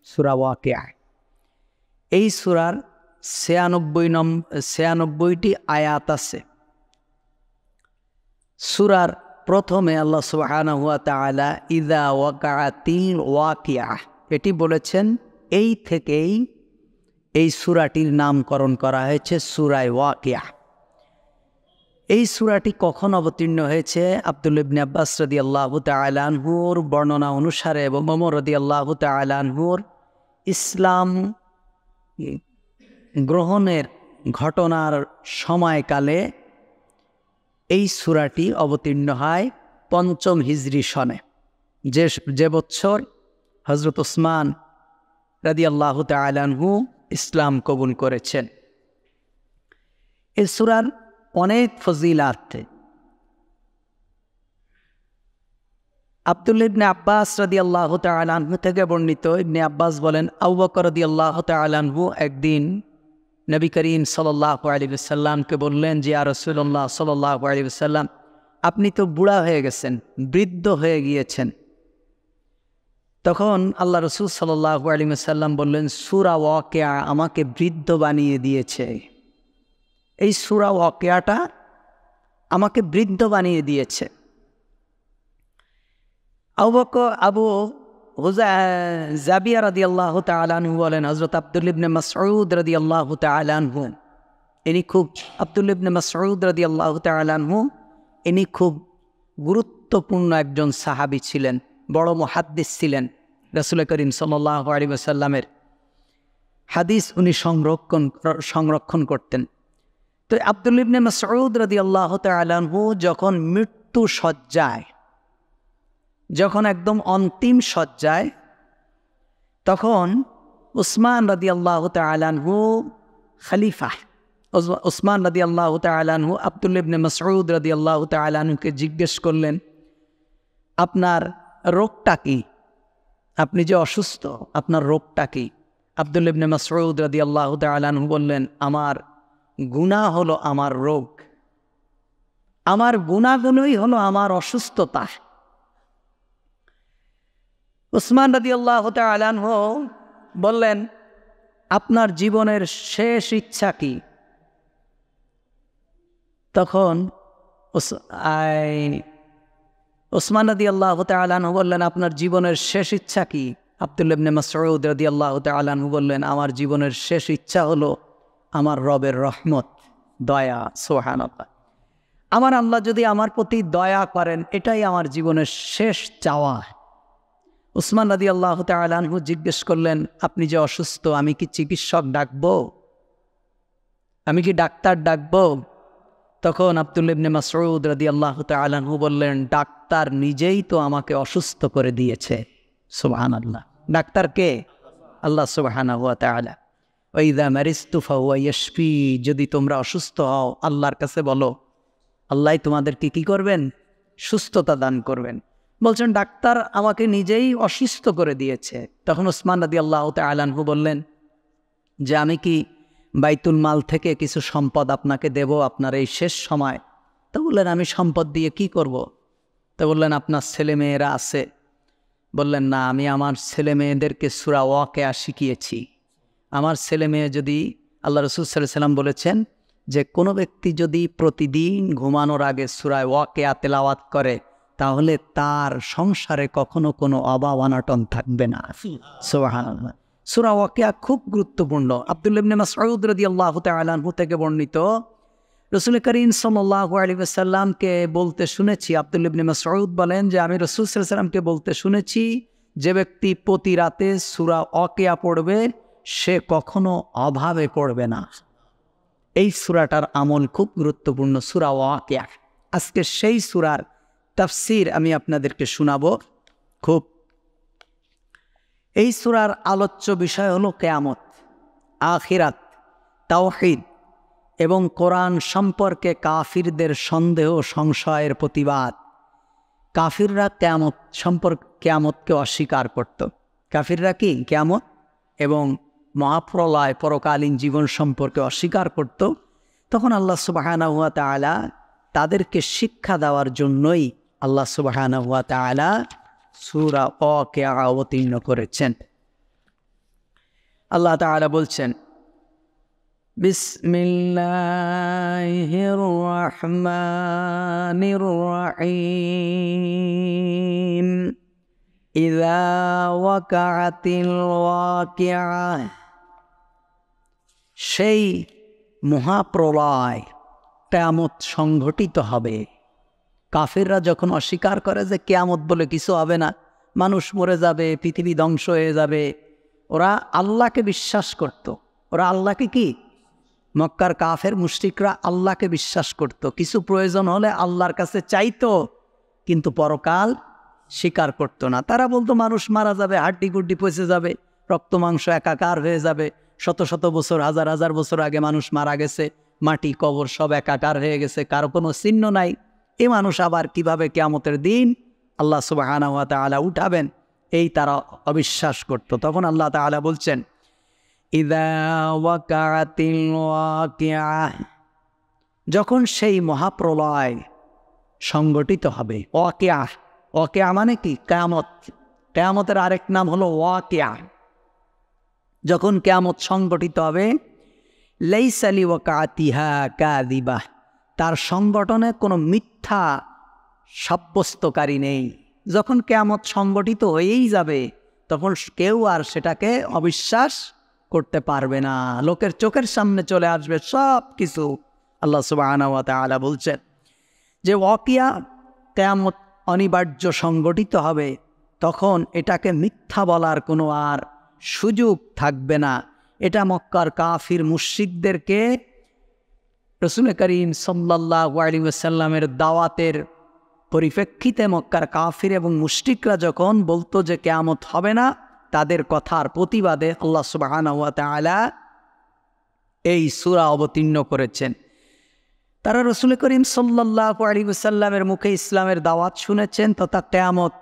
সূরা ওয়াকিয়া। এই সূরার 96টি আয়াত আছে। সূরার প্রথমে আল্লাহ সুবহানাহু ওয়া তাআলা ইযা ওয়াকাআতিল ওয়াকিয়া এটি বলেছেন। এই থেকেই এই সূরাটির নামকরণ করা হয়েছে সূরা ওয়াকিয়া। এই সূরাটি কখন অবতীর্ণ হয়েছে? আব্দুল্লাহ ইবনে আব্বাস রাদিয়াল্লাহু তাআলা আনহুর বর্ণনা অনুসারে এবং ওমর রাদিয়াল্লাহু তাআলা আনহুর ইসলাম গ্রহণের ঘটনার সময়কালে এই সূরাটি অবতীর্ণ হয় ৫ম হিজরি সনে, যে বছর হযরত ওসমান রাদিয়াল্লাহু তাআলা আনহু ইসলাম কবুল করেছেন। এই সূরার অনেক ফজিলাত। আব্দুল্লাহ ইবনে আব্বাস রাদিয়াল্লাহু তাআলা আনহু থেকে বর্ণিত, ইবনে আব্বাস বলেন, আবু বকর রাদিয়াল্লাহু তাআলা আনহু একদিন নবী করিম সাল্লাল্লাহু আলাইহি ওয়াসাল্লামকে বললেন যে, ইয়া রাসূলুল্লাহ সাল্লাল্লাহু আলাইহি ওয়াসাল্লাম, আপনি তো বুড়া হয়ে গেছেন, বৃদ্ধ হয়ে গিয়েছেন। তখন আল্লাহ রাসূল সাল্লাল্লাহু আলাইহি ওয়াসাল্লাম বললেন, সূরা ওয়াকিয়া আমাকে বৃদ্ধ বানিয়ে দিয়েছে। এই সূরা ওয়াকিয়াটা আমাকে বৃদ্ধ বানিয়ে দিয়েছে। আবু জাবিয়া রাদিয়াল্লাহু তাআলা আনহু বলেন, হযরত আব্দুল্লাহ ইবনে মাসউদ রাদিয়াল্লাহু তাআলা আনহু আব্দুল্লাহ ইবনে মাসউদ রাদিয়াল্লাহু তাআলা আনহু ইনি খুব গুরুত্বপূর্ণ একজন সাহাবী ছিলেন, বড় মুহাদ্দিস ছিলেন। রাসূল করিম সাল্লাল্লাহু আলাইহি ওয়াসাল্লামের হাদিস উনি সংরক্ষণ করতেন। তো আব্দুল্লাহ ইবনে মাসউদ রাদিয়াল্লাহু তাআলা আনহু যখন মৃত্যু শয্যায়, যখন একদম অন্তিম শয্যায়, তখন উসমান রাদিয়াল্লাহু তাআলা আনহু খলিফা। উসমান রাদিয়াল্লাহু তাআলা আনহু আব্দুল্লাহ ইবনে মাসউদ রাদিয়াল্লাহু তাআলা আনহুকে জিজ্ঞেস করলেন, আপনার রোগটা কি? আপনি যে অসুস্থ, আপনার রোগটা কি? আব্দুল্লাহ ইবনে মাসউদ রাদিয়াল্লাহু তাআলা আনহু বললেন, আমার গুনাহ হলো আমার রোগ, আমার গুনাহগুলোই হলো আমার অসুস্থতা। উসমান রাদিয়াল্লাহু তাআলা আনহু বললেন, আপনার জীবনের শেষ ইচ্ছা কি? তখন উসমান রাদিয়াল্লাহু তাআলা আনহু বললেন, আপনার জীবনের শেষ ইচ্ছা কি? আব্দুল্লাহ ইবনে মাসউদ রাদিয়াল্লাহু তাআলা আনহু বললেন, আমার জীবনের শেষ ইচ্ছা হলো আমার রবের রহমত, দয়া। সুবহানাল্লাহ। আমার আল্লাহ যদি আমার প্রতি দয়া করেন, এটাই আমার জীবনের শেষ চাওয়া। উসমান রাদিয়াল্লাহু তাআলা আনহু জিজ্ঞেস করলেন, আপনি যে অসুস্থ, আমি কি চিকিৎসক ডাকবো? আমি কি ডাক্তার ডাকবো? তখন আব্দুল্লাহ ইবনে মাসউদ রাদিয়াল্লাহু তাআলা আনহু বললেন, ডাক্তার নিজেই তো আমাকে অসুস্থ করে দিয়েছে। সুবহানাল্লাহ। ডাক্তার কে? আল্লাহ সুবহানাহু ওয়া তাআলা। ওয়া ইযা মারিস্তু ফাহুয়া ইয়াশফি, যদি তোমরা অসুস্থ হও আল্লাহর কাছে বলো, আল্লাহ তোমাদেরকে কি করবেন? সুস্থতা দান করবেন। বলছেন ডাক্তার আমাকে নিজেই অসুস্থ করে দিয়েছে। তখন উসমান রাদিয়াল্লাহু তাআলা আনহু বললেন যে, আমি কি বাইতুল মাল থেকে কিছু সম্পদ আপনাকে দেব আপনার এই শেষ সময়? তো বললেন, আমি সম্পদ দিয়ে কি করব? তো বললেন, আপনার ছেলে মেয়েরা আছে? বললেন, না, আমি আমার ছেলে মেয়েদেরকে সূরা ওয়াকিয়া শিখিয়েছি। আমার ছেলে মেয়ে যদি, আল্লাহ রাসূল সাল্লাল্লাহু আলাইহি ওয়াসাল্লাম বলেছেন যে কোনো ব্যক্তি যদি প্রতিদিন ঘুমানোর আগে সূরা ওয়াকিয়া তেলাওয়াত করে, তাহলে তার সংসারে কখনো কোনো অভাব অনটন থাকবে না। সুবহানাল্লাহ। সূরা ওয়াকিয়া খুব গুরুত্বপূর্ণ। আব্দুল্লাহ ইবনে মাসউদ রাদিয়াল্লাহু তাআলা আনহু থেকে বর্ণিত, রাসূল করিম সাল্লাল্লাহু আলাইহি ওয়াসাল্লামকে বলতে শুনেছি, আব্দুল্লাহ ইবনে মাসউদ বলেন যে আমি রাসূল সাল্লাল্লাহু আলাইহি ওয়াসাল্লামকে বলতে শুনেছি, যে ব্যক্তি প্রতি রাতে সূরা ওয়াকিয়া পড়বে সে কখনো অভাবে পড়বে না। এই সূরাটার আমল খুব গুরুত্বপূর্ণ, সূরা ওয়াকিয়া। আজকে সেই সূরার তাফসীর আমি আপনাদেরকে শোনাবো। এই সূরার আলোচ্য বিষয় হলো কিয়ামত, আখিরাত, তাওহীদ এবং কোরআন সম্পর্কে কাফিরদের সন্দেহ সংশয়ের প্রতিবাদ। কাফিররা কিয়ামতকে অস্বীকার করত। কাফিররা কি কিয়ামত এবং মহাপ্রলয়, পরকালীন জীবন সম্পর্কে অস্বীকার করত। তখন আল্লাহ সুবহানাহু ওয়া তাআলা তাদেরকে শিক্ষা দেওয়ার জন্যই আল্লাহ সুবহানাহু ওয়া তাআলা সূরা ওয়াকিয়া অবতীর্ণ করেছেন। আল্লাহ তাআলা বলছেন, বিসমিল্লাহির রহমানির রহিম, ইযা ওয়াকাআতিল ওয়াকিআহ, সেই মহাপ্রলয় কিয়ামত সংঘটিত হবে। কাফিররা যখন অস্বীকার করে যে কিয়ামত বলে কিছু হবে না, মানুষ মরে যাবে, পৃথিবী ধ্বংস হয়ে যাবে, ওরা আল্লাহকে বিশ্বাস করত। ওরা আল্লাহকে কি, মক্কার কাফের মুশরিকরা আল্লাহকে বিশ্বাস করত, কিছু প্রয়োজন হলে আল্লাহর কাছে চাইতো, কিন্তু পরকাল স্বীকার করতো না। তারা বলতো মানুষ মারা যাবে, হাড্ডি গুড্ডি পচে যাবে, রক্ত মাংস একাকার হয়ে যাবে, শত শত বছর, হাজার হাজার বছর আগে মানুষ মারা গেছে, মাটি কবর সব একাকার হয়ে গেছে, কারো কোনো চিহ্ন নাই। এই মানুষ আবার কিভাবে কিয়ামতের দিন আল্লাহ সুবহানাহু ওয়া তাআলা উঠাবেন, এই তারা অবিশ্বাস করত। তখন আল্লাহ তাআলা বলছেন, ইযা ওয়াকাআতিল ওয়াকিআহ, যখন সেই মহাপ্রলয় সংগঠিত হবে। ওয়াকিআহ, ওয়াকিআহ মানে কি, কিয়ামত। কিয়ামতের আরেক নাম হলো ওয়াকিআহ। যখন কিয়ামত সংগঠিত হবে, লাইসা লিওয়াকাতিহা কাযিবাহ, তার সংগঠনে কোনো মিথ্যা সাব্যস্তকারী নেই। যখন কিয়ামত সংগঠিত হয়েই যাবে, তখন কেউ আর সেটাকে অবিশ্বাস করতে পারবে না, লোকের চোখের সামনে চলে আসবে সব কিছু। আল্লাহ সুবহানাহু ওয়া তাআলা বলছেন যে ওয়াকিয়া, কিয়ামত অনিবার্য সংগঠিত হবে, তখন এটাকে মিথ্যা বলার কোনো আর সুযোগ থাকবে না। এটা মক্কার কাফির মুশরিকদেরকে রাসূল করিম সাল্লাল্লাহু আলাইহি ওয়াসাল্লামের দাওয়াতের পরিপ্রেক্ষিতে মক্কার কাফির এবং মুশরিকরা যখন বলতো যে কিয়ামত হবে না, তাদের কথার প্রতিবাদে আল্লাহ সুবহানাহু ওয়া তাআলা এই সূরা অবতীর্ণ করেছেন। তারা রাসূল করিম সাল্লাল্লাহু আলাইহি ওয়াসাল্লামের মুখে ইসলামের দাওয়াত শুনেছেন তথা কিয়ামত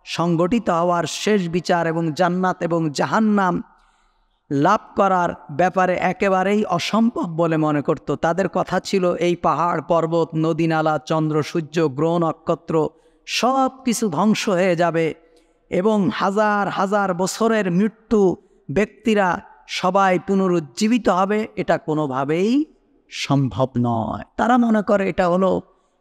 সংগঠিত হওয়ার শেষ বিচার এবং জান্নাত এবং জাহান্নাম লাভ করার ব্যাপারে একেবারেই অসম্ভব বলে মনে করত। তাদের কথা ছিল এই পাহাড় পর্বত, নদী নালা, চন্দ্র সূর্য, গ্রহ নক্ষত্র সব কিছু ধ্বংস হয়ে যাবে এবং হাজার হাজার বছরের মৃত্যু ব্যক্তিরা সবাই পুনরুজ্জীবিত হবে, এটা কোনোভাবেই সম্ভব নয়। তারা মনে করে এটা হলো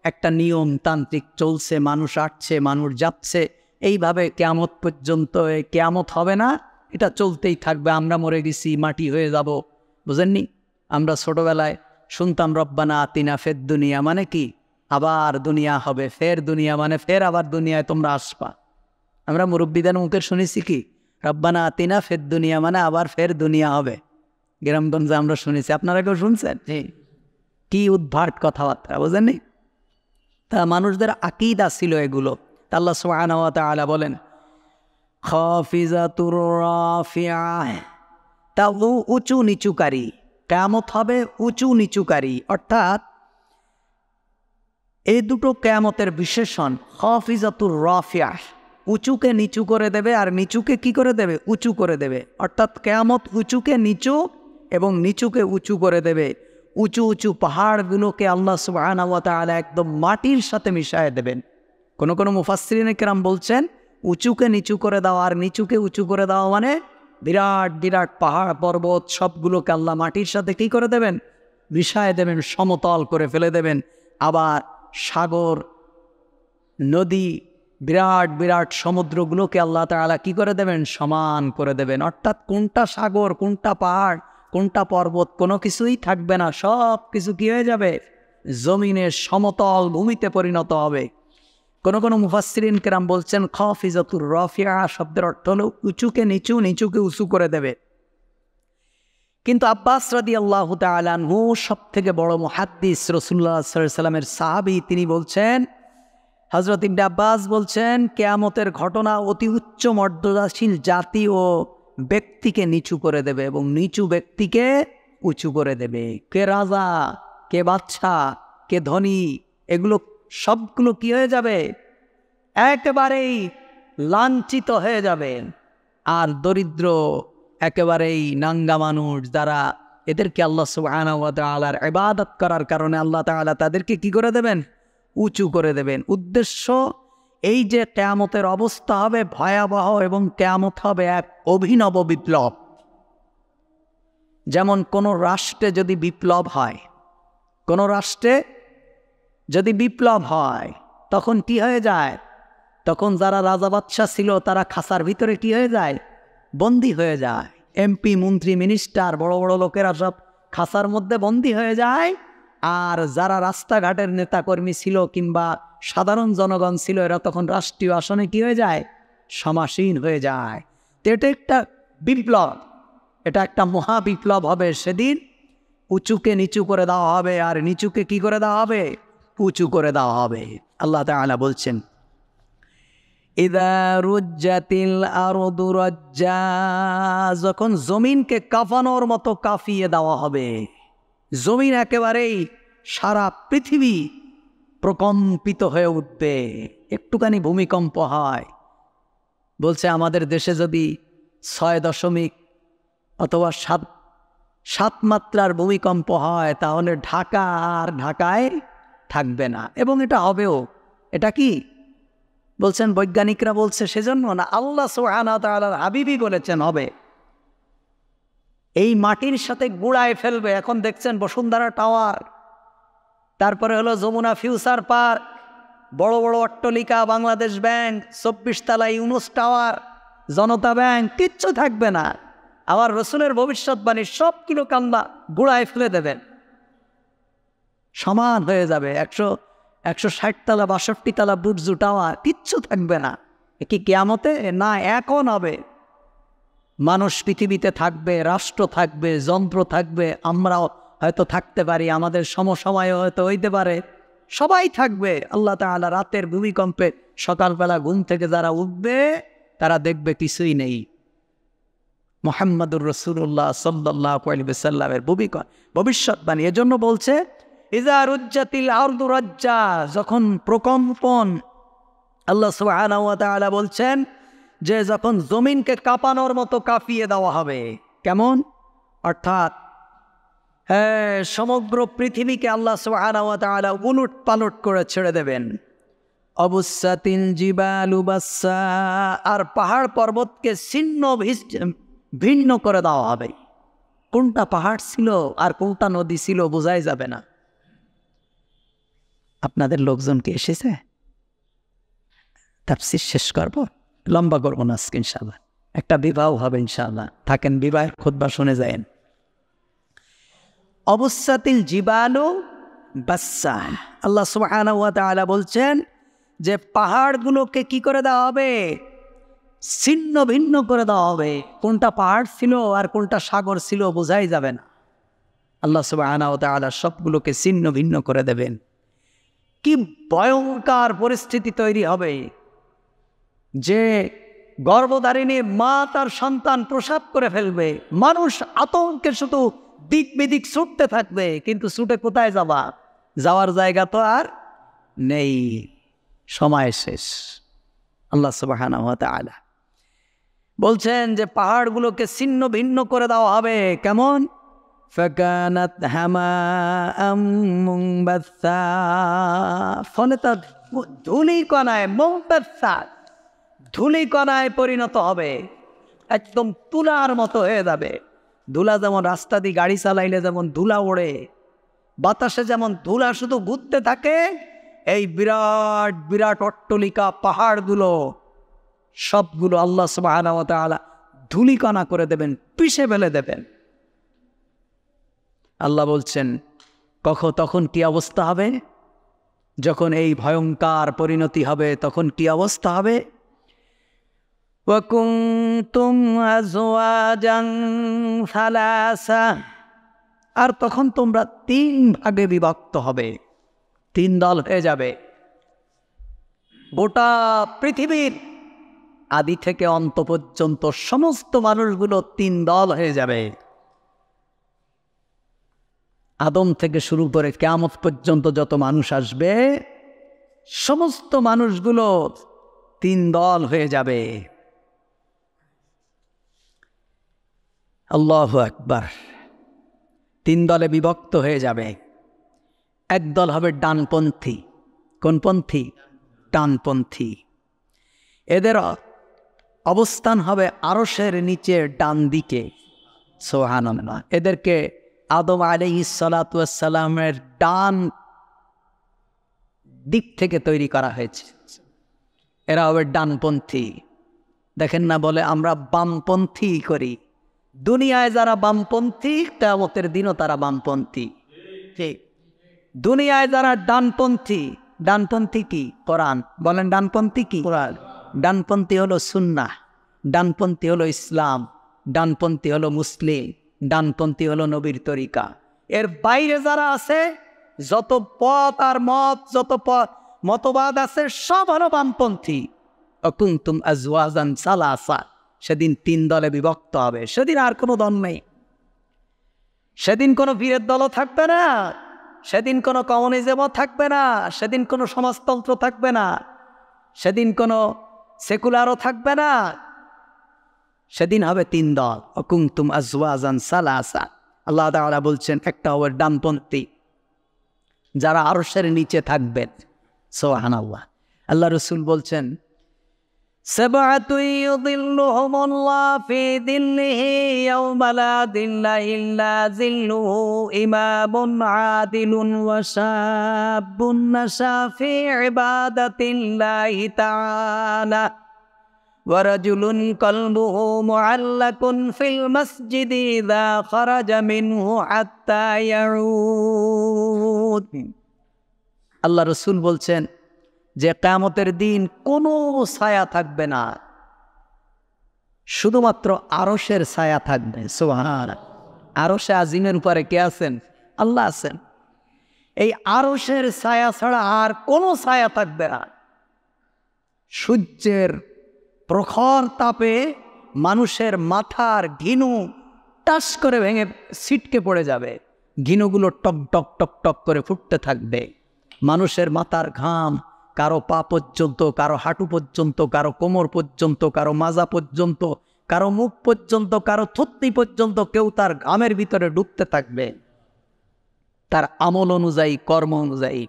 একটা নিয়ম তান্ত্রিক চলছে, মানুষ আসছে মানুষ যাচ্ছে, এইভাবে কিয়ামত পর্যন্ত কিয়ামত হবে না, এটা চলতেই থাকবে, আমরা মরে গেছি মাটি হয়ে যাব। বুঝেননি? আমরা ছোটবেলায় শুনতাম রব্বানা আতিনা ফের দুনিয়া, মানে কি আবার দুনিয়া হবে, ফের দুনিয়া মানে ফের আবার দুনিয়ায় তোমরা আসবা। আমরা মুরব্বীদের মুখে শুনেছি কি, রব্বানা আতিনা ফের দুনিয়া মানে আবার ফের দুনিয়া হবে। গ্রামগঞ্জে আমরা শুনেছি, আপনারা কেউ শুনছেন? কি উদ্ভাট কথাবার্তা, বুঝেননি? তা মানুষদের আকীদা ছিল এগুলো। তা আল্লাহ সুবহানাহু ওয়া তাআলা বলেন, খাফিজাতুর রাফিআহ, তা উঁচু নিচুকারী, কিয়ামত হবে উঁচু নিচুকারী। অর্থাৎ এই দুটো কিয়ামতের বিশেষণ। খাফিজাতুর রাফিআহ, উঁচুকে নিচু করে দেবে আর নিচুকে কি করে দেবে, উঁচু করে দেবে। অর্থাৎ কিয়ামত উঁচুকে নিচু এবং নিচুকে উঁচু করে দেবে। উঁচু উঁচু পাহাড়গুলোকে আল্লাহ সুবহানাহু ওয়া তাআলা একদম মাটির সাথে মিশিয়ে দেবেন। কোনো কোনো মুফাসসিরিনে কেরাম বলছেন উঁচুকে নিচু করে দেওয়া আর নিচুকে উঁচু করে দেওয়া মানে বিরাট বিরাট পাহাড় পর্বত সবগুলোকে আল্লাহ মাটির সাথে কী করে দেবেন, মিশিয়ে দেবেন, সমতল করে ফেলে দেবেন। আবার সাগর, নদী, বিরাট বিরাট সমুদ্রগুলোকে আল্লাহ তাআলা কী করে দেবেন, সমান করে দেবেন। অর্থাৎ কোনটা সাগর, কোনটা পাহাড়, কোনটা পর্বত, কোনো কিছুই থাকবে না, সব কিছু কী হয়ে যাবে, জমিনের সমতল ভূমিতে পরিণত হবে। কোন কোন মুফাসসিরিন কেরাম বলছেন খাফিজাতুর রাফিআ শব্দের অর্থ হলো উঁচুকে নিচু, নিচুকে উঁচু করে দেবে। কিন্তু আব্বাস রাদিয়াল্লাহু তাআলা আনহু, সবথেকে বড় মুহাদ্দিস, রাসূলুল্লাহ সাল্লাল্লাহু আলাইহি ওয়াসাল্লামের সাহাবী, তিনি বলছেন, হযরত ইবনে আব্বাস বলছেন, কিয়ামতের ঘটনা অতি উচ্চ মর্যাদাশীল জাতি ও ব্যক্তিকে নিচু করে দেবে এবং নিচু ব্যক্তিকে উঁচু করে দেবে। কে রাজা, কে বাদশা, কে ধনী, এগুলো সবগুলো কি হয়ে যাবে, একেবারেই লাঞ্ছিত হয়ে যাবে। আর দরিদ্র একেবারেই নাঙ্গা মানুষ যারা, এদেরকে আল্লাহ সুবহানাহু ওয়া তাআলার ইবাদত করার কারণে আল্লাহ তাআলা তাদেরকে কি করে দেবেন, উঁচু করে দেবেন। উদ্দেশ্য এই যে কিয়ামতের অবস্থা হবে ভয়াবহ এবং কিয়ামত হবে এক অভিনব বিপ্লব। যেমন কোনো রাষ্ট্রে যদি বিপ্লব হয়, কোনো রাষ্ট্রে যদি বিপ্লব হয় তখন কি হয়ে যায়? তখন যারা রাজা বাদশাহ ছিল তারা খাঁচার ভিতরে কি হয়ে যায়? বন্দী হয়ে যায়। এমপি, মন্ত্রী, মিনিস্টার, বড় বড় লোকেরা সব খাঁচার মধ্যে বন্দী হয়ে যায়। আর যারা রাস্তাঘাটের নেতাকর্মী ছিল কিংবা সাধারণ জনগণ ছিল এরা তখন রাষ্ট্রীয় আসনে কি হয়ে যায়? সমাসীন হয়ে যায়। তো এটা একটা বিপ্লব, এটা একটা মহা বিপ্লব হবে। সেদিন উঁচুকে নিচু করে দেওয়া হবে আর নিচুকে কি করে দেওয়া হবে? উঁচু করে দেওয়া হবে। আল্লাহ তাআলা বলছেন, ইযা রুজ্জাতিল আরদু রাজ্জা, যখন জমিনকে কাঁপানোর মতো কাঁপিয়ে দেওয়া হবে। জমিন একেবারেই সারা পৃথিবী প্রকম্পিত হয়ে উঠবে। একটুখানি ভূমিকম্প হয়, বলছে আমাদের দেশে যদি 6 অথবা 7 মাত্রার ভূমিকম্প হয় তাহলে ঢাকা আর ঢাকায় থাকবে না, এবং এটা হবেও। এটা কি বলছেন? বৈজ্ঞানিকরা বলছে সেজন্য না, আল্লাহ সুবহানাহু ওয়া তাআলার হাবিবই বলেছেন হবে। এই মাটির সাথে গুড়ায় ফেলবে। এখন দেখছেন বসুন্ধরা টাওয়ার, তারপরে হলো যমুনা ফিউচার পার্ক, বড় বড় অট্টালিকা, বাংলাদেশ ব্যাংক, 24 তলা ইউনুস টাওয়ার, জনতা ব্যাংক, কিচ্ছু থাকবে না। আবার রসুলের ভবিষ্যৎবাণী সব কিলো কান্দা গুড়ায় ফেলে দেবেন, সমান হয়ে যাবে। 160 তলা 62 তলা বুর্জু টাওয়ার, কিচ্ছু থাকবে না। কি কিয়ামতে? না, এখন হবে। মানুষ পৃথিবীতে থাকবে, রাষ্ট্র থাকবে, যন্ত্র থাকবে, আমরাও হয়তো থাকতে পারি, আমাদের সমসময় হয়তো হইতে পারে, সবাই থাকবে। আল্লাহ তাআলা রাতের ভূমিকম্পে সকালবেলা ঘুম থেকে যারা উঠবে তারা দেখবে কিছুই নেই। মুহাম্মাদুর রাসূলুল্লাহ সাল্লাল্লাহু আলাইহি ওয়াসাল্লামের ভবিষ্যৎবাণী। এজন্য বলছে ইযা রুজ্জাতিল আরদু রাজ্জা, যখন প্রকম্পন। আল্লাহ সুবহানাহু ওয়া তাআলা বলছেন যে যখন জমিনকে কাঁপানোর মতো কাঁপিয়ে দেওয়া হবে। কেমন? অর্থাৎ সমগ্র পৃথিবীকে আল্লাহ সুবহানাহু ওয়া তাআলা উলট পালট করে ছেড়ে দেবেন। অবুসাতিল জিবালু বাসসা, আর পাহাড় পর্বতকে ছিন্ন ভিন্ন করে দেওয়া হবে। কোনটা পাহাড় ছিল আর কোনটা নদী ছিল বোঝাই যাবে না। আপনাদের লোকজন কি এসেছে? তাফসীর শেষ করব, লম্বা করবো না আজকে ইনশাআল্লাহ। একটা বিবাহ হবে ইনশাআল্লাহ, থাকেন বিবাহের খুতবা শুনে যায়েন। অবুসাতিল জিবালু বাসসা, আল্লাহ সুবহানাহু ওয়া তাআলা বলছেন যে পাহাড়গুলোকে কি করে দেওয়া হবে? ছিন্ন ভিন্ন করে দেওয়া হবে। কোনটা পাহাড় ছিল আর কোনটা সাগর ছিল বোঝাই যাবে না। আল্লাহ সুবহানাহু ওয়া তাআলা সবগুলোকে ছিন্ন ভিন্ন করে দেবেন। কি ভয়ঙ্কর পরিস্থিতি তৈরি হবে যে গর্ভধারিণী মা তার সন্তান প্রসব করে ফেলবে। মানুষ আতঙ্কে শুধু দিক বিদিক ছুটতে থাকবে, কিন্তু ছুটে কোথায় যাবা? যাওয়ার জায়গা তো আর নেই, সময় শেষ। আল্লাহ সুবহানাহু ওয়া তাআলা বলছেন যে পাহাড়গুলোকে ছিন্ন ভিন্ন করে দেওয়া হবে। কেমন? ফাকানাত হামাআম মুনবাসসা, ফলে তা ধূলিকণায়, মুনবাসসা, ধূলিকণায় পরিণত হবে, একদম তুলার মতো হয়ে যাবে। ধুলা যেমন রাস্তা দিয়ে গাড়ি চালাইলে যেমন ধুলা ওড়ে, বাতাসে যেমন ধুলা শুধু ঘুরতে থাকে, এই বিরাট বিরাট অট্টালিকা পাহাড়গুলো সবগুলো আল্লাহ সুবহানাহু ওয়া তাআলা ধূলিকণা করে দেবেন, পিষে ফেলে দেবেন। আল্লাহ বলছেন তখন কি অবস্থা হবে? যখন এই ভয়ঙ্কর পরিণতি হবে তখন কি অবস্থা হবে? ওয়া কুনতুম আযওয়াজান সালাসা, আর তখন তোমরা 3 ভাগে বিভক্ত হবে, 3 দল হয়ে যাবে। গোটা পৃথিবীর আদি থেকে অন্ত পর্যন্ত সমস্ত মানুষগুলো 3 দল হয়ে যাবে। আদম থেকে শুরু করে কিয়ামত পর্যন্ত যত মানুষ আসবে সমস্ত মানুষগুলো 3 দল হয়ে যাবে। আল্লাহু আকবার। 3 দলে বিভক্ত হয়ে যাবে। এক দল হবে ডানপন্থী। কোন পন্থী? ডানপন্থী। এদের অবস্থান হবে আরশের নিচে ডান দিকে। সুবহানাল্লাহ। এদেরকে আদম আলাইহিস সালাতু ওয়াস সালামের ডান দিক থেকে তৈরি করা হয়েছে। এরা হবে ডানপন্থী। দেখেন না, বলে আমরা বামপন্থী করি। দুনিয়ায় যারা বামপন্থী, কিয়ামতের দিনও তারা বামপন্থী। ঠিক। দুনিয়ায় যারা ডানপন্থী, ডানপন্থী কি? কোরআন। বলেন ডানপন্থী কি? কোরআন। ডানপন্থী হলো সুন্নাহ, ডানপন্থী হলো ইসলাম, ডানপন্থী হলো মুসলিম, ডানপন্থী হলো নবীর তরিকা। এর বাইরে যারা আছে, যত পথ আর মত, যত মতবাদ আছে, সব হলো বামপন্থী। অকুনতুম আজওয়াজান সালাসা, সেদিন 3 দলে বিভক্ত হবে। সেদিন আর কোনো দল নেই। সেদিন কোনো বীরের দলও থাকবে না, সেদিন কোনো কমিউনিজমও থাকবে না, সেদিন কোনো সমাজতন্ত্র থাকবে না, সেদিন কোনো সেকুলারও থাকবে না। সেদিন হবে 3 দল। অকুনতুম আজওয়াজান সালাসা। আল্লাহ তাআলা বলছেন, একটা হবে ডানপন্থী, যারা আরশের নিচে থাকবেন। সুবহানাল্লাহ। আল্লাহ রাসূল বলছেন, সাবআতু ইউযিল্লুহুমুল্লাহু ফি যিল্লিহি ইয়াওমা লা যিল্লা ইল্লা যিল্লুহু, ইমামুন আদিলুন ওয়া শাবুন নাশা ফি ইবাদাতিল্লাহি তাআলা ওয়া রাজুলুন কলবুহু মুআল্লাকুন ফিল মাসজিদি ইযা খারাজা মিনহু হাত্তা ইয়াউদ। আল্লাহ রাসূল বলছেন যে কিয়ামতের দিন কোনো ছায়া থাকবে না, শুধুমাত্র আরশের ছায়া থাকবে। সুবহানাল্লাহ। আরশে আজিমের উপরে কে আছেন? আল্লাহ আছেন। এই আরশের ছায়া ছাড়া আর কোনো ছায়া থাকবে না। সূর্যের প্রখর তাপে মানুষের মাথার ঘিনু টাস করে ভেঙে ছিটকে পড়ে যাবে। ঘিনুগুলো টক টক টক টক করে ফুটতে থাকবে। মানুষের মাথার ঘাম কারো পা পর্যন্ত, কারো হাঁটু পর্যন্ত, কারো কোমর পর্যন্ত, কারো মাজা পর্যন্ত, কারো মুখ পর্যন্ত, কারো থুতনি পর্যন্ত, কেউ তার ঘামের ভিতরে ডুবতে থাকবে, তার আমল অনুযায়ী, কর্ম অনুযায়ী।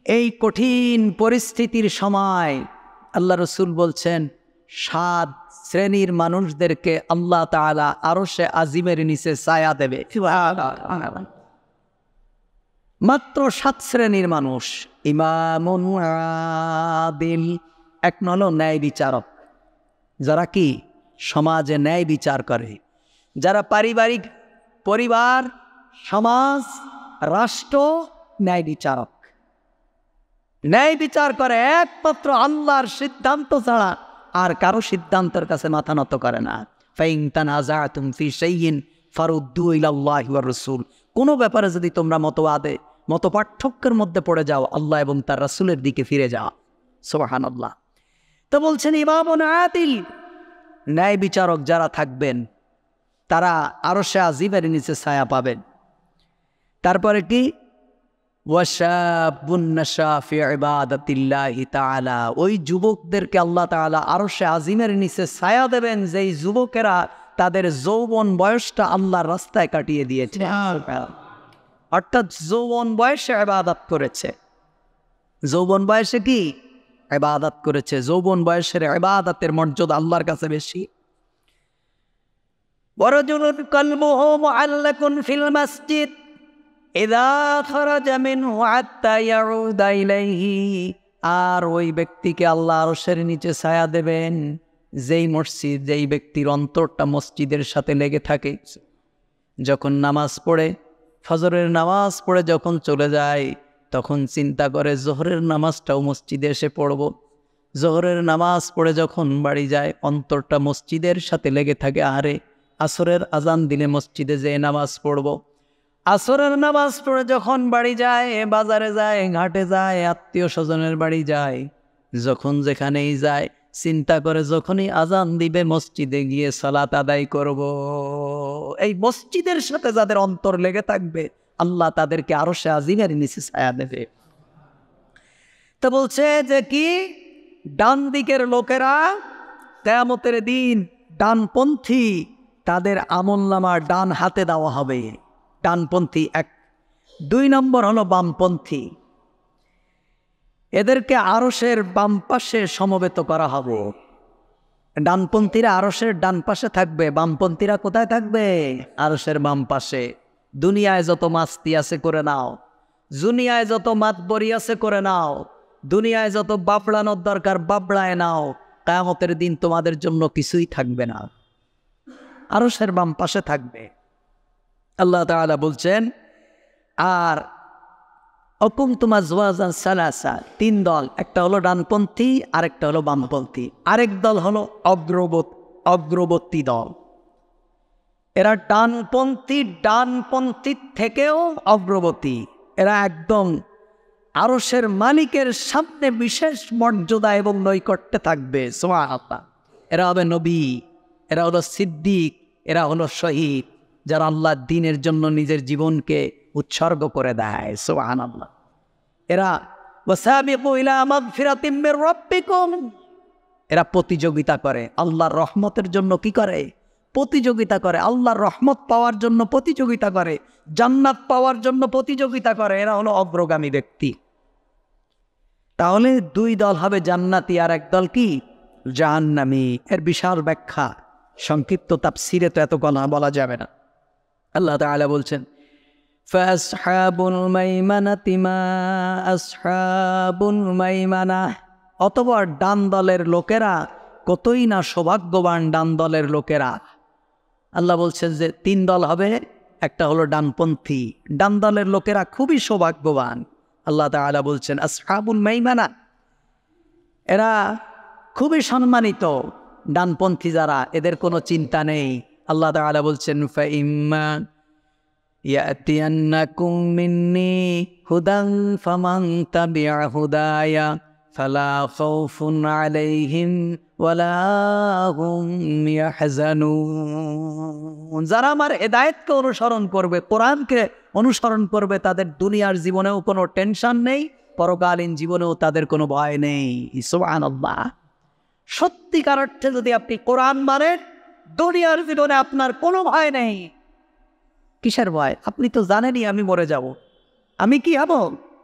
এই কঠিন পরিস্থিতির সময় আল্লাহ রাসূল বলছেন, 7 শ্রেণীর মানুষদেরকে আল্লাহ তাআলা আরশে আজিমের নিচে ছায়া দেবে। মাত্র 7 শ্রেণীর মানুষ। ইমামুন আদিল, এক হলো ন্যায় বিচারক, যারা কি সমাজে ন্যায় বিচার করে, যারা পারিবারিক, পরিবার, সমাজ, রাষ্ট্র ন্যায় বিচারক। ন্যায় বিচার করে একমাত্র আল্লাহর সিদ্ধান্ত ছাড়া আর কারো সিদ্ধান্তের কাছে মাথা নত করে না। ফাইন তানাযাতুম ফি শাইইন ফারুদ্দু ইলাল্লাহি ওয়ার রাসূল। কোনো ব্যাপারে যদি তোমরা মত পার্থক্যের মধ্যে পড়ে যাও, আল্লাহ এবং তার রাসূলের দিকে ফিরে যাও। সুবহানাল্লাহ। তো বলছেন ইমামুন আদিল, ন্যায় বিচারক যারা থাকবেন তারা আরশে আজিমের নিচে ছায়া পাবেন। তারপরে কি? ওয়াশাবুন নাশা ফি ইবাদাতিল্লাহি তাআলা, ওই যুবকদেরকে আল্লাহ তাআলা আরশে আজিমের নিচে ছায়া দেবেন, যেই যুবকেরা তাদের যৌবন বয়সটা আল্লাহর রাস্তায় কাটিয়ে দিয়েছে, অর্থাৎ যৌবন বয়সে ইবাদত করেছে। যৌবন বয়সে কি? ইবাদত করেছে। যৌবন বয়সের ইবাদতের মর্যাদা আল্লাহর কাছে বেশি। ওয়ারাজুলুন কলবুহু মুআল্লাকুন ফিল মাসজিদ ইযা খারাজা মিনহু হাত্তা ইয়াউদা ইলাইহি, আর ওই ব্যক্তিকে আল্লাহ আরশের নিচে ছায়া দেবেন, যেই মসজিদ, যেই ব্যক্তির অন্তরটা মসজিদের সাথে লেগে থাকে। যখন নামাজ পড়ে, ফজরের নামাজ পড়ে যখন চলে যায়, তখন চিন্তা করে জোহরের নামাজটাও মসজিদে এসে পড়ব। জোহরের নামাজ পড়ে যখন বাড়ি যায়, অন্তরটা মসজিদের সাথে লেগে থাকে, আরে আসরের আজান দিলে মসজিদে যেয়ে নামাজ পড়ব। আসরের নামাজ পড়ে যখন বাড়ি যায়, বাজারে যায়, ঘাটে যায়, আত্মীয় স্বজনের বাড়ি যায়, যখন যেখানেই যায় চিন্তা করে যখনই আজান দিবে মসজিদে গিয়ে সালাত আদায় করব। এই মসজিদের সাথে যাদের অন্তর লেগে থাকবে, আল্লাহ তাদেরকে আরশে আজিমের নিচে ছায়া দেবে। তো বলছে যে কি, ডান দিকের লোকেরা কিয়ামতের দিন ডানপন্থী, তাদের আমলনামার ডান হাতে দেওয়া হবে। ডানপন্থী এক। 2 নম্বর হলো বামপন্থী, এদেরকে আরশের বাম পাশে সমবেত করা হবে। ডানপন্থীরা আরশের ডান পাশে থাকবে, বামপন্থীরা কোথায় থাকবে? আরশের বাম পাশে। দুনিয়ায় যত মাস্তি আছে করে নাও, দুনিয়ায় যত মাতবরি আছে করে নাও, দুনিয়ায় যত বাবড়ানোর দরকার বাবড়ায় নাও, কিয়ামতের দিন তোমাদের জন্য কিছুই থাকবে না, আরশের বাম পাশে থাকবে। আল্লাহ তাআলা বলছেন, আর অকুনতুম আজওয়াজান সালাসা, তিন দল, একটা হলো ডানপন্থী, আরেকটা হলো বামপন্থী, আরেক দল হলো অগ্রবর্তী দল। এরা ডানপন্থীর থেকেও অগ্রবর্তী। এরা একদম আরশের মালিকের সামনে বিশেষ মর্যাদা এবং নৈকট্যে থাকবে। সুবহানাল্লাহ। এরা হবে নবী, এরা হলো সিদ্দিক, এরা হলো শহীদ, যারা আল্লাহর দ্বীনের জন্য নিজের জীবনকে উৎসর্গ করে দেয়। সুবহানাল্লাহ। এরা ওয়াসাবিকু ইলা মাগফিরাতিম মির রাব্বিকুম, এরা প্রতিযোগিতা করে আল্লাহর রহমতের জন্য। কি করে? প্রতিযোগিতা করে, আল্লাহর রহমত পাওয়ার জন্য প্রতিযোগিতা করে, জান্নাত পাওয়ার জন্য প্রতিযোগিতা করে। এরা হলো অগ্রগামী ব্যক্তি। তাহলে দুই দল হবে জান্নাতি, আর এক দল কি? জাহান্নামী। এর বিশাল ব্যাখ্যা, সংক্ষিপ্ত তাফসীরে তো এত কথা বলা যাবে না। আল্লাহ তাআলা বলছেন, ফাসহাবুল মাইমানাতি মা আসহাবুল মাইমানাহ, অতঃপর ডান দলের লোকেরা কতই না সৌভাগ্যবান। ডান দলের লোকেরা, আল্লাহ বলছেন যে তিন দল হবে, একটা হলো ডানপন্থী। ডান দলের লোকেরা খুবই সৌভাগ্যবান। আল্লাহ তাআলা বলছেন আসহাবুল মাইমানা, এরা খুবই সম্মানিত। ডানপন্থী যারা, এদের কোনো চিন্তা নেই। আল্লাহ তাআলা বলছেন ফাইম্মা ইয়াতিয়ান্নাকুম মিন্নি হুদান ফামান তাবিআ হুদায়া ফালা খাউফুন আলাইহিম ওয়ালা হুম ইয়াহজানুন। যারা আমার হেদায়েতকে অনুসরণ করবে, কোরআনকে অনুসরণ করবে, তাদের দুনিয়ার জীবনেও কোনো টেনশন নেই, পরকালীন জীবনেও তাদের কোনো ভয় নেই। সুবহানাল্লাহ। সত্যিকার অর্থে যদি আপনি কোরআন মানেন, দুনিয়ার জীবনে আপনার কোনো ভয় নেই। কিসের ভয়? আপনি তো জানেনই আমি মরে যাব। আমি কি হব?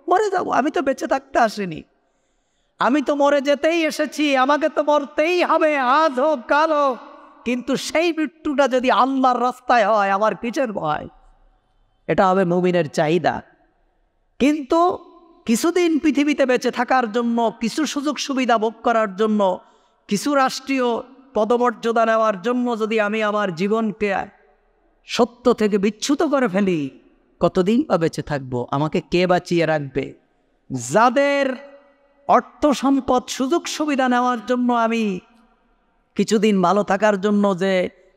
মরে যাব। আমি তো বেঁচে থাকতে আসিনি, আমি তো মরে যেতেই এসেছি, আমাকে তো মরতেই হবে, আজ হোক কাল হোক। কিন্তু সেই মৃত্যুটা যদি আল্লাহর রাস্তায় হয়, আমার কিসের ভয়? এটা হবে মুমিনের চাহিদা। কিন্তু কিছুদিন পৃথিবীতে বেঁচে থাকার জন্য, কিছু সুযোগ সুবিধা ভোগ করার জন্য, কিছু রাষ্ট্রীয় পদমর্যাদা নেওয়ার জন্য যদি আমি আমার জীবনকে সত্য থেকে বিচ্যুত করে ফেলি, কতদিন বা বেঁচে থাকবো? আমাকে কে বাঁচিয়ে রাখবে? যাদের অর্থ সম্পদ, সুযোগ সুবিধা নেওয়ার জন্য, আমি কিছুদিন ভালো থাকার জন্য যে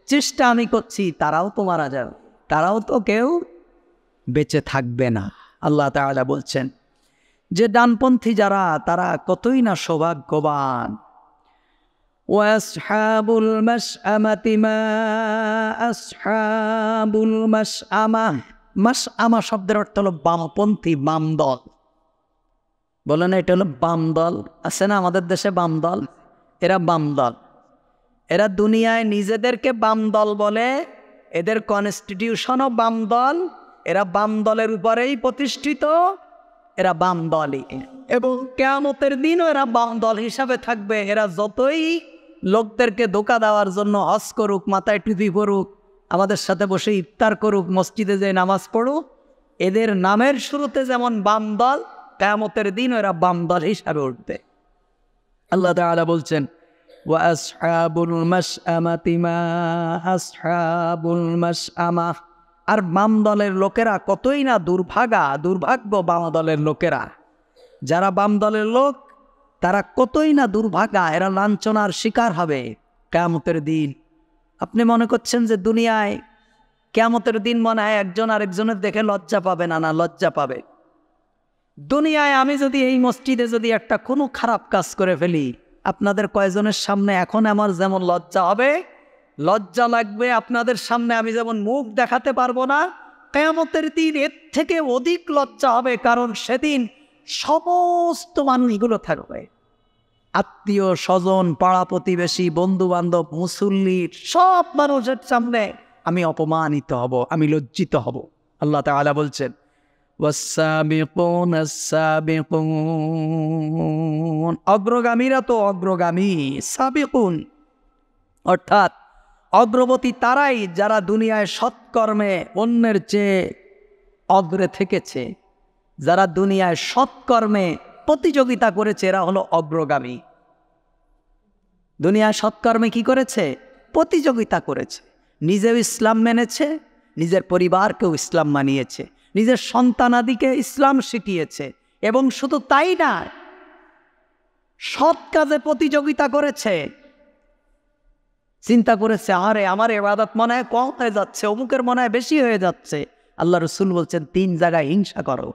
চেষ্টা আমি করছি, তারাও তো মারা যাবে, তারাও তো কেউ বেঁচে থাকবে না। আল্লাহ তাআলা বলছেন যে ডানপন্থী যারা, তারা কতই না সৌভাগ্যবান। ওয়াসহাবুল মাশআমাতি মা আসহাবুল মাশআমা। মাশআমা শব্দের অর্থ হলো বামপন্থী, বাম দল। বলে না এটা হলো বাম দল, আছে না আমাদের দেশে বাম দল? এরা বাম দল। এরা দুনিয়ায় নিজেদেরকে বাম দল বলে, এদের কনস্টিটিউশনও বাম দল, এরা বাম দলের উপরেই প্রতিষ্ঠিত, এরা বাম দলই, এবং কিয়ামতের দিনও এরা বাম দল হিসাবে থাকবে। এরা যতই লোকদেরকে ধোঁকা দেওয়ার জন্য হজ করুক, মাথায় টুপি পরুক, আমাদের সাথে বসে ইফতার করুক, মসজিদে যে নামাজ পড়ুক, এদের নামের শুরুতে যেমন বাম দল, কিয়ামতের দিন এরা বাম দল হিসাবে উঠবে। আল্লাহ তাআলা বলছেন ওয়া আসহাবুল মাশআমাতি মা আসহাবুল মাশআমা। আর বাম দলের লোকেরা কতই না দুর্ভাগ্য বাম দলের লোকেরা। যারা বাম দলের লোক, তারা কতই না দুর্ভাগা, এরা লাঞ্ছনার শিকার হবে কিয়ামতের দিন। আপনি মনে করছেন যে দুনিয়ায় কিয়ামতের দিন মনে হয় একজন আরেকজনের দেখে লজ্জা পাবে না? না, লজ্জা পাবে। দুনিয়ায় আমি যদি এই মসজিদে যদি একটা কোনো খারাপ কাজ করে ফেলি, আপনাদের কয়জনের সামনে এখন আমার যেমন লজ্জা হবে, লজ্জা লাগবে, আপনাদের সামনে আমি যেমন মুখ দেখাতে পারবো না, কিয়ামতের দিন এর থেকে অধিক লজ্জা হবে। কারণ সেদিন সমস্ত মানুষগুলো থাকবে, আত্মীয় স্বজন, পাড়া প্রতিবেশী, বন্ধু বান্ধব, মুসল্লির সব মানুষের সামনে আমি অপমানিত হব, আমি লজ্জিত হব। আল্লাহ তাআলা বলছেন ওয়াস-সাবিকুনা আস-সাবিকুন, অগ্রগামীরা তো অগ্রগামী, সাবিকুন অর্থাৎ অগ্রগতি তারাই যারা দুনিয়ায় সৎকর্মে অন্যের চেয়ে অগ্রে থেকেছে, যারা দুনিয়ায় সৎকর্মে প্রতিযোগিতা করেছে, এরা হলো অগ্রগামী। দুনিয়ায় সৎকর্মে কি করেছে? প্রতিযোগিতা করেছে। নিজেও ইসলাম মেনেছে, নিজের পরিবারকেও ইসলাম মানিয়েছে, নিজের সন্তানাদিকে ইসলাম শিখিয়েছে, এবং শুধু তাই না, সৎ কাজে প্রতিযোগিতা করেছে। চিন্তা করেছে, আরে আমার ইবাদত মনে হয় কম হয়ে যাচ্ছে, অমুকের মনে হয় বেশি হয়ে যাচ্ছে। আল্লাহ রসুল বলছেন 3 জায়গায় হিংসা করো।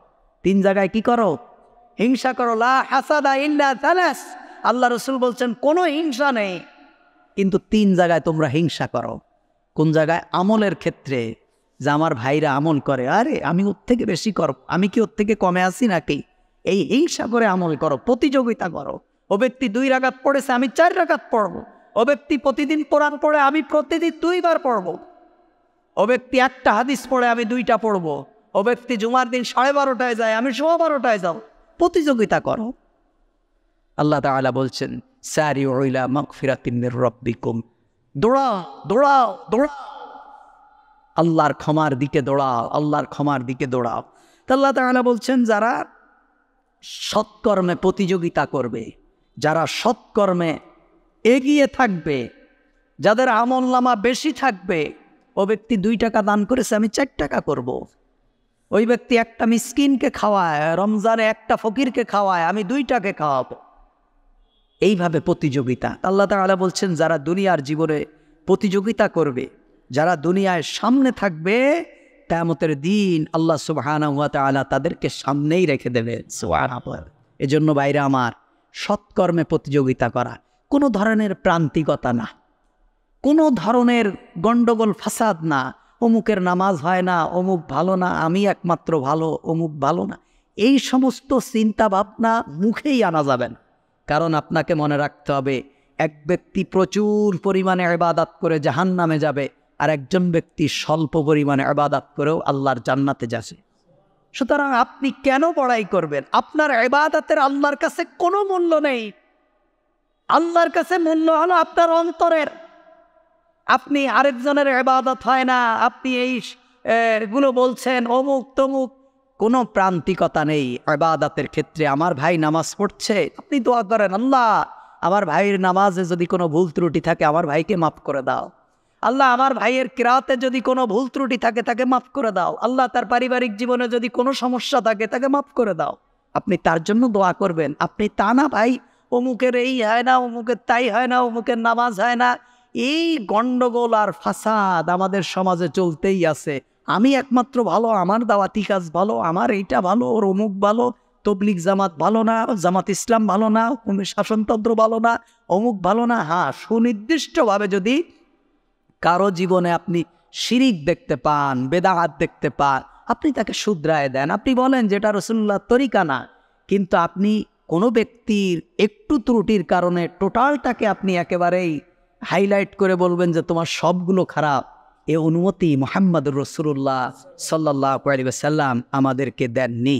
3 জায়গায় কি করো? হিংসা করো। লা হাসাদা ইল্লা তালাস। আল্লাহ রসুল বলছেন কোনো হিংসা নেই, কিন্তু 3 জায়গায় তোমরা হিংসা করো। কোন জায়গায়? আমলের ক্ষেত্রে, যে আমার ভাইরা আমল করে, আরে আমি ওর থেকে বেশি করব, আমি কি ওর থেকে কমে আছি নাকি? এই হিংসা করে আমল করো, প্রতিযোগিতা করো। ও ব্যক্তি 2 রাকাত পড়েছে, আমি 4 রাকাত পড়ব। ও ব্যক্তি প্রতিদিন কোরআন পড়ে, আমি প্রতিদিন 2 বার পড়ব। ও ব্যক্তি 1টা হাদিস পড়ে, আমি 2টা পড়ব। ও ব্যক্তি জুমার দিন 12:30টায় যায়, আমি 12:15টায় যাব। প্রতিযোগিতা করো। আল্লাহ তাআলা বলছেন, সারিউ ইলা মাগফিরাতিন মির রাব্বিকুম, দৌড়াও দৌড়াও দৌড়াও, আল্লাহর ক্ষমার দিকে দৌড়াও, আল্লাহর ক্ষমার দিকে দৌড়াও। আল্লাহ তাআলা বলছেন, যারা সৎকর্মে প্রতিযোগিতা করবে, যারা সৎকর্মে এগিয়ে থাকবে, যাদের আমলনামা বেশি থাকবে, ও ব্যক্তি 2 টাকা দান করেছে, আমি 4 টাকা করব। ওই ব্যক্তি 1টা মিসকিনকে খাওয়ায়, রমজানে 1টা ফকিরকে খাওয়ায়, আমি 2টাকে খাওয়াবো। এইভাবে প্রতিযোগিতা। আল্লাহ তাআলা বলছেন, যারা দুনিয়ার জীবনে প্রতিযোগিতা করবে, যারা দুনিয়ায় সামনে থাকবে, কিয়ামতের দিন আল্লাহ সুবহানাহু ওয়া তাআলা তাদেরকে সামনেই রেখে দেবে। সুবহানাল্লাহ। এজন্য ভাইরা আমার, সৎকর্মে প্রতিযোগিতা করা, কোনো ধরনের প্রান্তিকতা না, কোনো ধরনের গন্ডগোল ফাসাদ না। অমুকের নামাজ হয় না, অমুক ভালো না, আমি একমাত্র ভালো, অমুক ভালো না, এই সমস্ত চিন্তা ভাবনা মুখেই আনা যাবে না। কারণ আপনাকে মনে রাখতে হবে, এক ব্যক্তি প্রচুর পরিমাণে ইবাদত করে জাহান্নামে যাবে, আর একজন ব্যক্তি স্বল্প পরিমাণে ইবাদত করেও আল্লাহর জান্নাতে যাবে। সুতরাং আপনি কেন বড়াই করবেন? আপনার ইবাদতের আল্লাহর কাছে কোনো মূল্য নেই। আল্লাহর কাছে মূল্য হলো আপনার অন্তরের। আপনি আরেকজনের ইবাদত হয় না, আপনি এইগুলো বলছেন, অমুক তমুক, কোনো প্রান্তিকতা নেই ইবাদতের ক্ষেত্রে। আমার ভাই নামাজ পড়ছে, আপনি দোয়া করেন, আল্লাহ আমার ভাইয়ের নামাজে যদি কোনো ভুল ত্রুটি থাকে, আমার ভাইকে মাফ করে দাও। আল্লাহ আমার ভাইয়ের কিরাতে যদি কোনো ভুল ত্রুটি থাকে, তাকে মাফ করে দাও। আল্লাহ তার পারিবারিক জীবনে যদি কোনো সমস্যা থাকে, তাকে মাফ করে দাও। আপনি তার জন্য দোয়া করবেন। আপনি তা না, ভাই অমুকের এই হয় না, অমুকের তাই হয় না, অমুকের নামাজ হয় না, এই গন্ডগোল আর ফাসাদ আমাদের সমাজে চলতেই আছে। আমি একমাত্র ভালো, আমার দাওয়াতি কাজ ভালো, আমার এইটা ভালো, ওর অমুক ভালো, তবলিগ জামাত ভালো না, জামাত ইসলাম ভালো না, শাসনতন্ত্র ভালো না, অমুক ভালো না। হ্যাঁ, সুনির্দিষ্টভাবে যদি কারো জীবনে আপনি শিরিক দেখতে পান, বেদাত দেখতে পান, আপনি তাকে শুধরায় দেন। আপনি বলেন যেটা রাসূলুল্লাহর তরিকা না, কিন্তু আপনি কোনো ব্যক্তির একটু ত্রুটির কারণে টোটালটাকে আপনি একেবারেই হাইলাইট করে বলবেন যে তোমার সবগুলো খারাপ, এ অনুমতি মুহাম্মদুর রাসূলুল্লাহ সাল্লাল্লাহু আলাইহি ওয়াসাল্লাম আমাদেরকে দেননি।